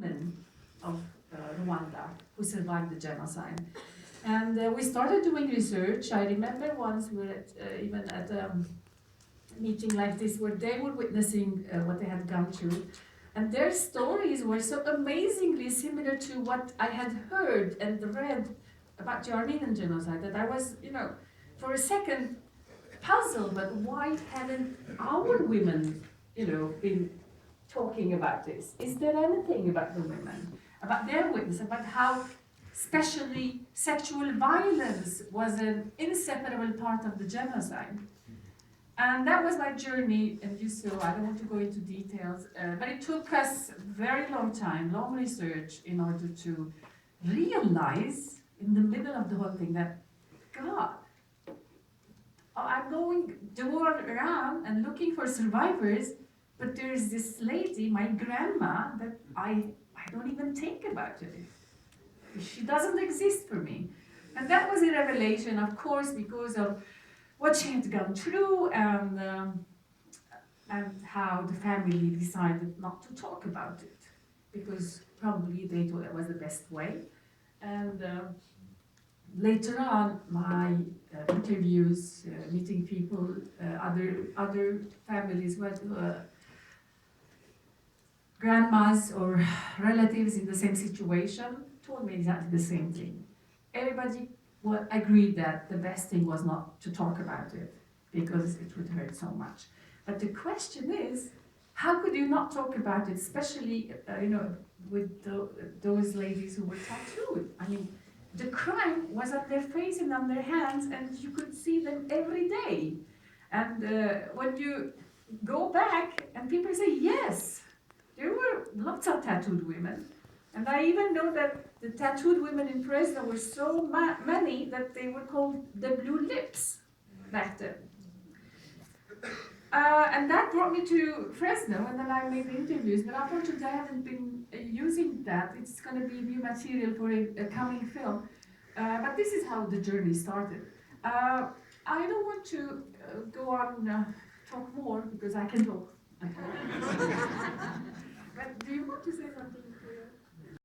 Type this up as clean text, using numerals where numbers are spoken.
women of Rwanda who survived the genocide. And we started doing research. I remember once we were even at a meeting like this where they were witnessing what they had gone through. And their stories were so amazingly similar to what I had heard and read about the Armenian genocide that I was, for a second puzzled, but why haven't our women, been talking about this? Is there anything about the women, about their witness, about how especially sexual violence was an inseparable part of the genocide? And that was my journey, and you saw, I don't want to go into details, but it took us a very long time, long research, in order to realize in the middle of the whole thing that, God, I'm going door around and looking for survivors, but there's this lady, my grandma, that I don't even think about it. She doesn't exist for me. And that was a revelation, of course, because of what she had gone through and how the family decided not to talk about it, because probably they thought that was the best way. And later on, my interviews, meeting people, other families with grandmas or relatives in the same situation told me exactly the same thing. Everybody agreed that the best thing was not to talk about it because it would hurt so much. But the question is, how could you not talk about it, especially with those ladies who were tattooed? I mean, the crime was on their face and on their hands, and you could see them every day. And when you go back, and people say, yes, there were lots of tattooed women. And I even know that the tattooed women in Fresno were so many that they were called the Blue Lips back then. And that brought me to Fresno, and then I made the interviews. But unfortunately, I haven't been using that. It's going to be new material for a coming film. But this is how the journey started. I don't want to go on talk more because I can talk. But do you want to say something?